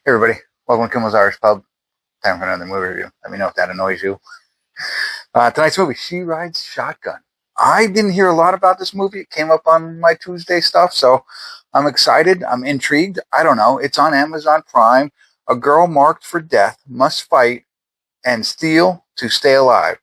Hey everybody, welcome to Kimmel's Irish Pub. Time for another movie review. Let me know if that annoys you. Tonight's movie, She Rides Shotgun. I didn't hear a lot about this movie. It came up on my Tuesday stuff, so I'm excited. I'm intrigued. I don't know. It's on Amazon Prime. A girl marked for death must fight and steal to stay alive,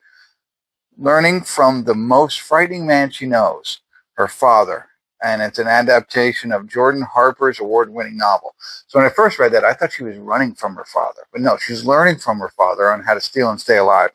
learning from the most frightening man she knows, her father. And it's an adaptation of Jordan Harper's award-winning novel. So when I first read that, I thought she was running from her father. But no, she's learning from her father on how to steal and stay alive.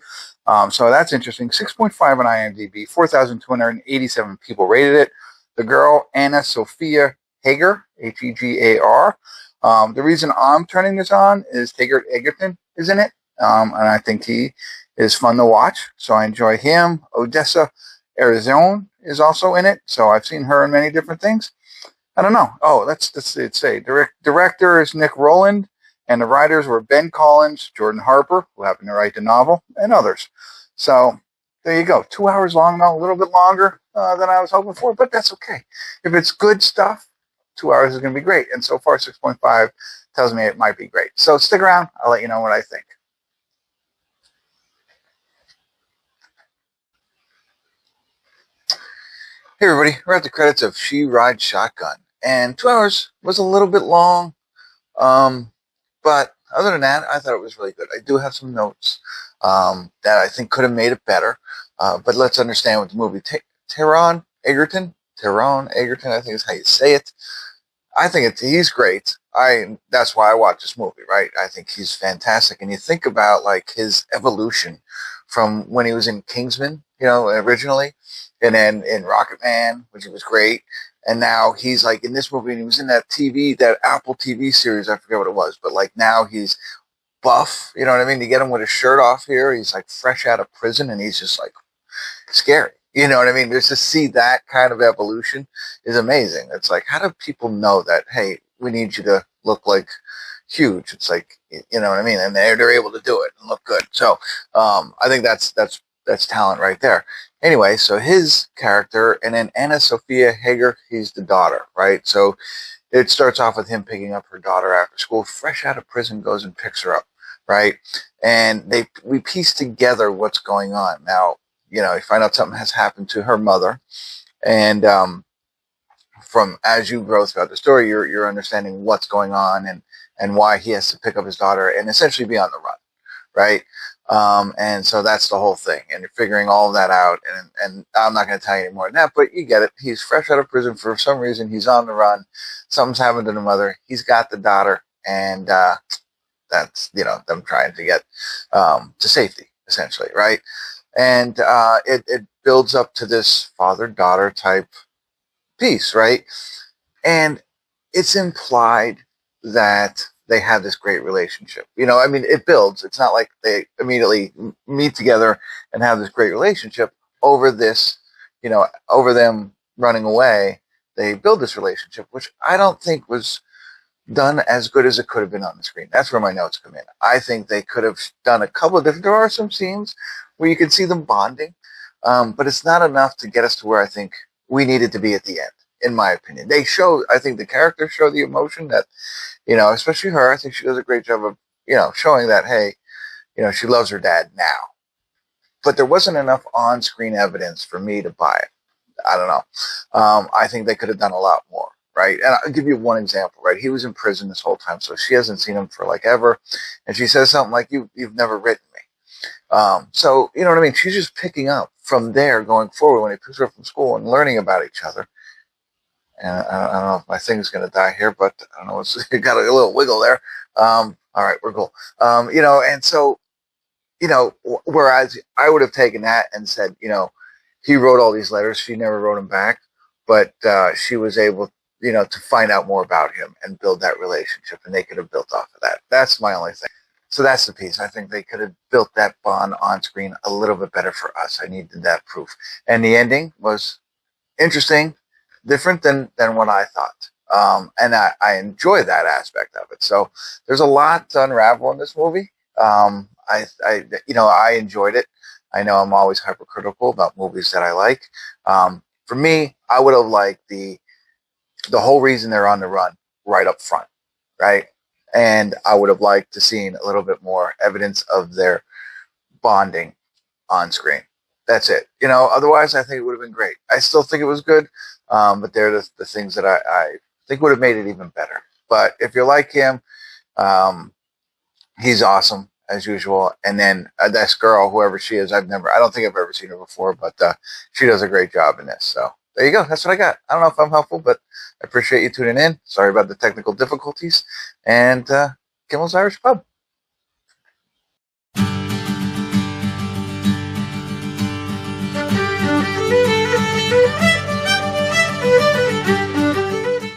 So that's interesting. 6.5 on IMDb, 4,287 people rated it. The girl, Anna Sophia Heger, Hegar. The reason I'm turning this on is Egerton is in it. And I think he is fun to watch. So I enjoy him. Odessa, Arizona is also in it. So I've seen her in many different things. I don't know. Oh, let's say. Director is Nick Rowland, and the writers were Ben Collins, Jordan Harper, who happened to write the novel, and others. So there you go. 2 hours long, though, a little bit longer than I was hoping for, but that's okay. If it's good stuff, 2 hours is going to be great. And so far, 6.5 tells me it might be great. So stick around. I'll let you know what I think. Hey everybody, we're at the credits of She Rides Shotgun, and 2 hours was a little bit long, but other than that, I thought it was really good. I do have some notes that I think could have made it better, but let's understand what the movie Taron Egerton, I think is how you say it. I think he's great. That's why I watch this movie, right? I think he's fantastic, and you think about like his evolution from when he was in Kingsman, originally, and then in Rocket Man, which was great. And now he's like in this movie, and he was in that Apple TV series. I forget what it was, but like now he's buff. You know what I mean? You get him with his shirt off here. He's like fresh out of prison, and he's just like scary. You know what I mean? Just to see that kind of evolution is amazing. It's like, how do people know that, hey, we need you to look like huge? It's like, you know what I mean? And they're able to do it and look good. So I think that's talent right there. Anyway, so his character, and then Anna Sophia Heger, he's the daughter, right? So it starts off with him picking up her daughter after school, fresh out of prison, goes and picks her up, right? And we piece together what's going on. Now, you find out something has happened to her mother, and from as you grow throughout the story, you're understanding what's going on and why he has to pick up his daughter and essentially be on the run, right? And so that's the whole thing, and you're figuring all of that out. And I'm not going to tell you any more than that, but you get it. He's fresh out of prison for some reason. He's on the run. Something's happened to the mother. He's got the daughter, and that's them trying to get to safety, essentially, right? And it builds up to this father-daughter type piece, right? And it's implied that they have this great relationship. I mean, it builds. It's not like they immediately meet together and have this great relationship over this, over them running away. They build this relationship, which I don't think was done as good as it could have been on the screen. That's where my notes come in. I think they could have done a couple of different, there are some scenes where you can see them bonding, but it's not enough to get us to where I think we needed to be at the end, in my opinion. I think the characters show the emotion that, especially her, I think she does a great job of, showing that, hey, she loves her dad now. But there wasn't enough on-screen evidence for me to buy it. I don't know. I think they could have done a lot more, right? And I'll give you one example, right? He was in prison this whole time, so she hasn't seen him for like ever. And she says something like, you've never written me. So, you know what I mean? She's just picking up from there going forward when he picks her up from school and learning about each other. And I don't know if my thing's going to die here, but I don't know. It got a little wiggle there. All right, we're cool. And so, whereas I would have taken that and said, he wrote all these letters. She never wrote them back, but she was able, to find out more about him and build that relationship, and they could have built off of that. That's my only thing. So that's the piece. I think they could have built that bond on screen a little bit better for us. I needed that proof. And the ending was interesting, different than what I thought. And I enjoy that aspect of it. So there's a lot to unravel in this movie. I enjoyed it. I know I'm always hypercritical about movies that I like. For me, I would have liked the whole reason they're on the run right up front, right? and I would have liked to seen a little bit more evidence of their bonding on screen. That's it. Otherwise I think it would have been great. I still think it was good, but they're the things that I think would have made it even better. But if you like him, he's awesome as usual. And then this girl, whoever she is, I don't think I've ever seen her before, but she does a great job in this. So there you go. That's what I got. I don't know if I'm helpful, but I appreciate you tuning in. Sorry about the technical difficulties. And Kimmel's Irish Pub.